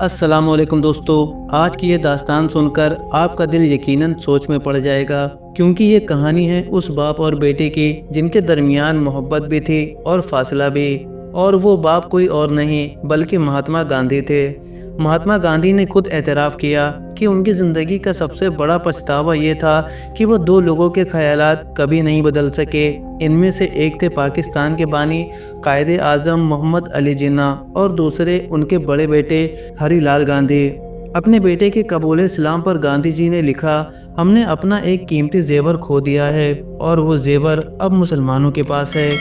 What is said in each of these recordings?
अस्सलामुअलैकुम दोस्तों, आज की ये दास्तान सुनकर आपका दिल यकीनन सोच में पड़ जाएगा, क्योंकि ये कहानी है उस बाप और बेटे की जिनके दरमियान मोहब्बत भी थी और फासला भी। और वो बाप कोई और नहीं बल्कि महात्मा गांधी थे। महात्मा गांधी ने खुद एतराफ़ किया कि उनकी ज़िंदगी का सबसे बड़ा पछतावा ये था कि वो दो लोगों के ख़यालात कभी नहीं बदल सके। इनमें से एक थे पाकिस्तान के बानी कायदे आज़म मोहम्मद अली जिन्ना और दूसरे उनके बड़े बेटे हरीलाल गांधी। अपने बेटे के कबूल इस्लाम पर गांधी जी ने लिखा, हमने अपना एक कीमती जेवर खो दिया है और वो जेवर अब मुसलमानों के पास है।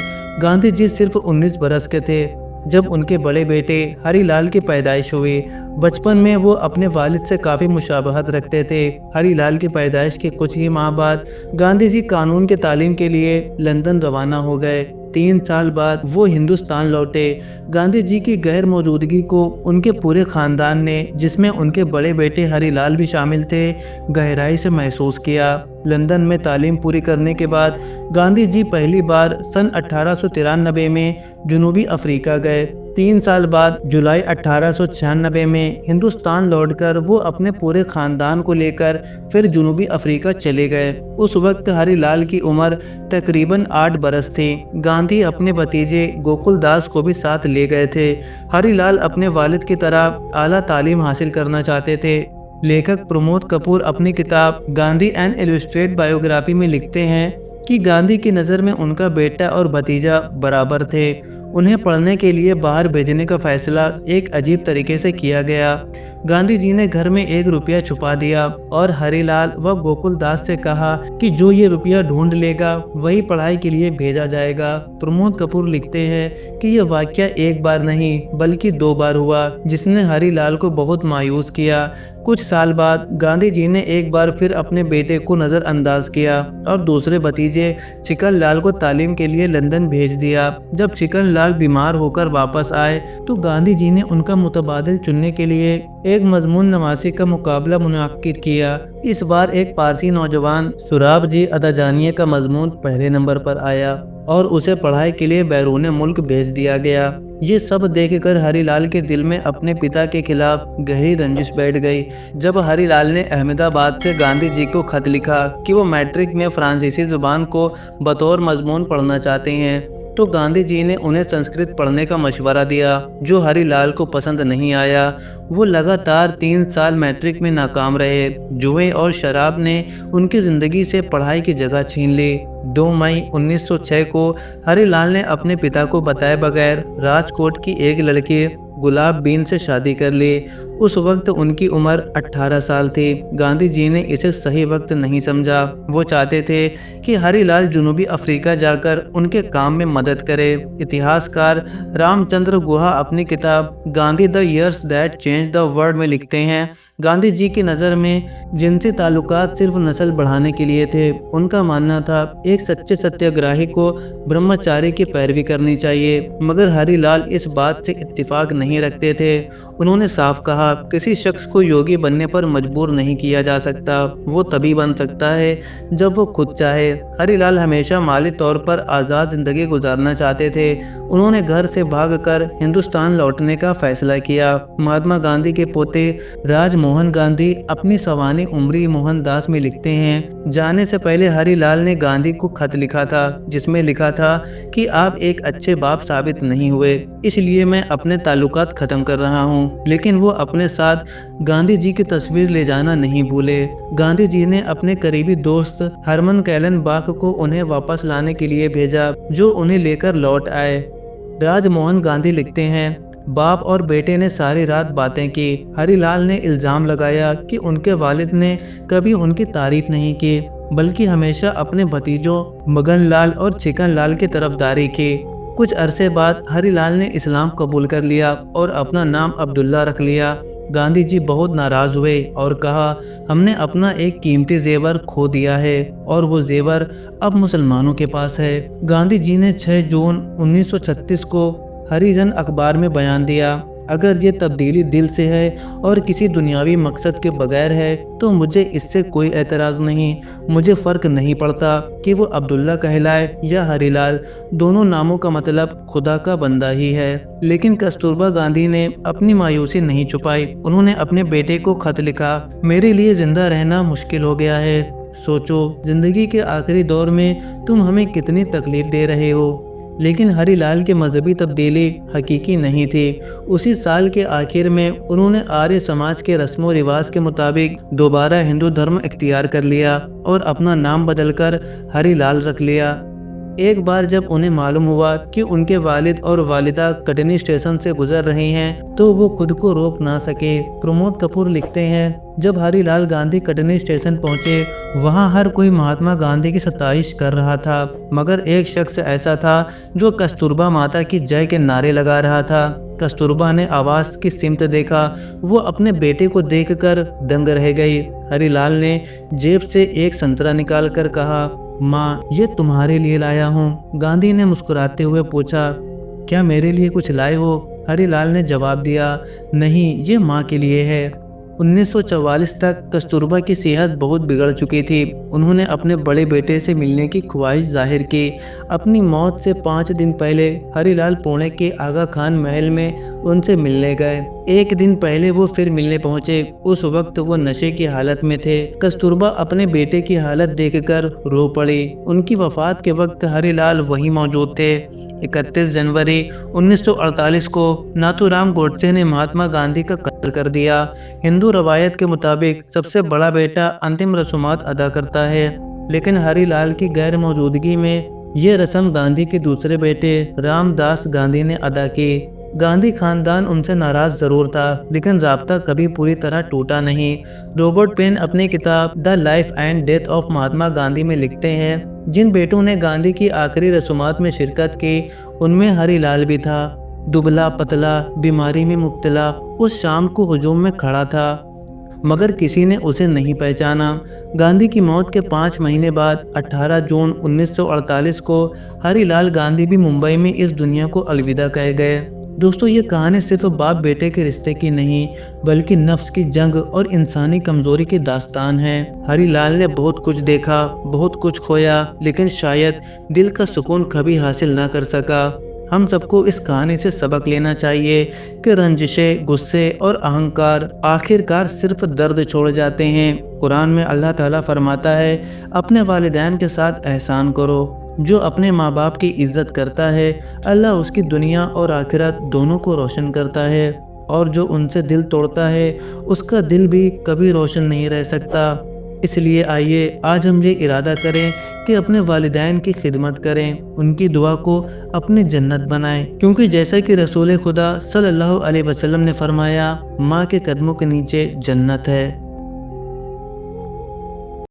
गांधी जी सिर्फ 19 बरस के थे जब उनके बड़े बेटे हरीलाल की पैदाइश हुई। बचपन में वो अपने वालिद से काफ़ी मुशाबहत रखते थे। हरीलाल की पैदाइश के कुछ ही माह बाद गांधी जी कानून के तालीम के लिए लंदन रवाना हो गए। 3 साल बाद वो हिंदुस्तान लौटे। गांधी जी की गैर मौजूदगी को उनके पूरे ख़ानदान ने, जिसमें उनके बड़े बेटे हरीलाल भी शामिल थे, गहराई से महसूस किया। लंदन में तालीम पूरी करने के बाद गांधी जी पहली बार सन 1893 में जनूबी अफ्रीका गए। 3 साल बाद जुलाई 1896 में हिंदुस्तान लौटकर वो अपने पूरे ख़ानदान को लेकर फिर जनूबी अफ्रीका चले गए। उस वक्त हरीलाल की उम्र तकरीबन 8 बरस थी। गांधी अपने भतीजे गोकुल दास को भी साथ ले गए थे। हरीलाल अपने वालिद की तरह आला तालीम हासिल करना चाहते थे। लेखक प्रमोद कपूर अपनी किताब गांधी एन इलस्ट्रेटेड बायोग्राफी में लिखते हैं कि गांधी की नज़र में उनका बेटा और भतीजा बराबर थे। उन्हें पढ़ने के लिए बाहर भेजने का फैसला एक अजीब तरीके से किया गया। गांधी जी ने घर में 1 रुपया छुपा दिया और हरीलाल व गोकुल दास से कहा कि जो ये रुपया ढूंढ लेगा वही पढ़ाई के लिए भेजा जाएगा। प्रमोद कपूर लिखते हैं कि यह वाकया एक बार नहीं बल्कि 2 बार हुआ, जिसने हरीलाल को बहुत मायूस किया। कुछ साल बाद गांधी जी ने एक बार फिर अपने बेटे को नज़रअंदाज किया और दूसरे भतीजे चिकन लाल को तालीम के लिए लंदन भेज दिया। जब चिकन लाल बीमार होकर वापस आए तो गांधी जी ने उनका मुतबादिल चुनने के लिए एक मजमून नवासी का मुकाबला मुनाकिद किया। इस बार एक पारसी नौजवान सुराब जी अदाजानिया का मजमून पहले नंबर पर आया और उसे पढ़ाई के लिए बैरून मुल्क भेज दिया गया। ये सब देखकर हरीलाल के दिल में अपने पिता के खिलाफ गहरी रंजिश बैठ गई। जब हरीलाल ने अहमदाबाद से गांधी जी को खत लिखा कि वो मैट्रिक में फ्रांसीसी जुबान को बतौर मजमून पढ़ना चाहते हैं, तो गांधी जी ने उन्हें संस्कृत पढ़ने का मशवरा दिया, जो हरीलाल को पसंद नहीं आया। वो लगातार 3 साल मैट्रिक में नाकाम रहे। जुए और शराब ने उनकी ज़िंदगी से पढ़ाई की जगह छीन ली। 2 मई 1906 को हरीलाल ने अपने पिता को बताए बगैर राजकोट की एक लड़की गुलाब बीन से शादी कर ली। उस वक्त उनकी उम्र 18 साल थी। गांधी जी ने इसे सही वक्त नहीं समझा। वो चाहते थे कि हरीलाल जनूबी अफ्रीका जाकर उनके काम में मदद करे। इतिहासकार रामचंद्र गुहा अपनी किताब Gandhi the years that change the world में लिखते हैं, गांधी जी की नज़र में जिनसी ताल्लुकात सिर्फ नस्ल बढ़ाने के लिए थे। उनका मानना था एक सच्चे सत्याग्रही को ब्रह्मचारी की पैरवी करनी चाहिए, मगर हरीलाल इस बात से इत्तेफाक नहीं रखते थे। उन्होंने साफ कहा, किसी शख्स को योगी बनने पर मजबूर नहीं किया जा सकता, वो तभी बन सकता है जब वो खुद चाहे। हरीलाल हमेशा माली तौर पर आज़ाद ज़िंदगी गुजारना चाहते थे। उन्होंने घर से भागकर हिंदुस्तान लौटने का फैसला किया। महात्मा गांधी के पोते राजमोहन गांधी अपनी सवानी उम्री मोहनदास में लिखते हैं, जाने से पहले हरीलाल ने गांधी को खत लिखा था जिसमें लिखा था कि आप एक अच्छे बाप साबित नहीं हुए, इसलिए मैं अपने ताल्लुकात ख़त्म कर रहा हूँ। लेकिन वो अपने साथ गांधी जी की तस्वीर ले जाना नहीं भूले। गांधी जी ने अपने करीबी दोस्त हरमन कैलन-बाख को उन्हें वापस लाने के लिए भेजा, जो उन्हें लेकर लौट आए। राजमोहन गांधी लिखते हैं, बाप और बेटे ने सारी रात बातें की। हरीलाल ने इल्ज़ाम लगाया कि उनके वालिद ने कभी उनकी तारीफ नहीं की, बल्कि हमेशा अपने भतीजों मगन लाल और चिकन लाल की तरफदारी की। कुछ अरसे बाद हरीलाल ने इस्लाम कबूल कर लिया और अपना नाम अब्दुल्ला रख लिया। गांधी जी बहुत नाराज़ हुए और कहा, हमने अपना एक कीमती जेवर खो दिया है और वो जेवर अब मुसलमानों के पास है। गांधी जी ने 6 जून 1936 को हरिजन अखबार में बयान दिया, अगर ये तब्दीली दिल से है और किसी दुनियावी मकसद के बगैर है तो मुझे इससे कोई एतराज़ नहीं। मुझे फ़र्क नहीं पड़ता कि वो अब्दुल्ला कहलाए या हरीलाल, दोनों नामों का मतलब खुदा का बंदा ही है। लेकिन कस्तूरबा गांधी ने अपनी मायूसी नहीं छुपाई। उन्होंने अपने बेटे को खत लिखा, मेरे लिए जिंदा रहना मुश्किल हो गया है। सोचो, जिंदगी के आखिरी दौर में तुम हमें कितनी तकलीफ दे रहे हो। लेकिन हरीलाल की मजहबी तब्दीली हकीकी नहीं थी। उसी साल के आखिर में उन्होंने आर्य समाज के रस्म व रिवाज के मुताबिक दोबारा हिंदू धर्म इख्तियार कर लिया और अपना नाम बदलकर हरीलाल रख लिया। एक बार जब उन्हें मालूम हुआ कि उनके वालिद और वालिदा कटनी स्टेशन से गुजर रहे हैं तो वो खुद को रोक ना सके। प्रमोद कपूर लिखते हैं, जब हरीलाल गांधी कटनी स्टेशन पहुंचे वहां हर कोई महात्मा गांधी की सताइश कर रहा था, मगर एक शख्स ऐसा था जो कस्तूरबा माता की जय के नारे लगा रहा था। कस्तूरबा ने आवाज की सिमत देखा, वो अपने बेटे को देखकर दंग रह गई। हरीलाल ने जेब से एक संतरा निकाल कर कहा, माँ, ये तुम्हारे लिए लाया हूँ। गांधी ने मुस्कुराते हुए पूछा, क्या मेरे लिए कुछ लाए हो? हरीलाल ने जवाब दिया, नहीं, ये माँ के लिए है। 1944 तक कस्तूरबा की सेहत बहुत बिगड़ चुकी थी। उन्होंने अपने बड़े बेटे से मिलने की ख्वाहिश जाहिर की। अपनी मौत से 5 दिन पहले हरीलाल पुणे के आगा खान महल में उनसे मिलने गए। एक दिन पहले वो फिर मिलने पहुंचे। उस वक्त वो नशे की हालत में थे। कस्तूरबा अपने बेटे की हालत देखकर रो पड़ी। उनकी वफात के वक्त हरीलाल वहीं मौजूद थे। 31 जनवरी 1948 को नाथूराम गोडसे ने महात्मा गांधी का कत्ल कर दिया। हिंदू रवायत के मुताबिक सबसे बड़ा बेटा अंतिम रसूमात अदा करता है, लेकिन हरीलाल की गैर मौजूदगी में ये रस्म गांधी के दूसरे बेटे रामदास गांधी ने अदा की। गांधी खानदान उनसे नाराज जरूर था, लेकिन राब्ता कभी पूरी तरह टूटा नहीं। रॉबर्ट पेन अपनी किताब the life and death of Mahatma Gandhi में लिखते हैं, जिन बेटों ने गांधी की आखिरी रसूमात में शिरकत की उनमें हरीलाल भी था। दुबला पतला, बीमारी में मुब्तला, उस शाम को हुजूम में खड़ा था, मगर किसी ने उसे नहीं पहचाना। गांधी की मौत के 5 महीने बाद 18 जून 1948 को हरीलाल गांधी भी मुंबई में इस दुनिया को अलविदा कह गए। दोस्तों, ये कहानी सिर्फ बाप बेटे के रिश्ते की नहीं, बल्कि नफ्स की जंग और इंसानी कमजोरी की दास्तान है। हरीलाल ने बहुत कुछ देखा, बहुत कुछ खोया, लेकिन शायद दिल का सुकून कभी हासिल ना कर सका। हम सबको इस कहानी से सबक लेना चाहिए कि रंजिशें, गुस्से और अहंकार आखिरकार सिर्फ दर्द छोड़ जाते हैं। कुरान में अल्लाह ताला फरमाता है, अपने वालिदैन के साथ एहसान करो। जो अपने माँ बाप की इज्जत करता है, अल्लाह उसकी दुनिया और आखिरत दोनों को रोशन करता है, और जो उनसे दिल तोड़ता है उसका दिल भी कभी रोशन नहीं रह सकता। इसलिए आइए आज हम ये इरादा करें कि अपने वालिदैन की खिदमत करें, उनकी दुआ को अपनी जन्नत बनाएं, क्योंकि जैसा कि रसूल खुदा सल्लल्लाहु अलैहि वसल्लम ने फरमाया, माँ के कदमों के नीचे जन्नत है।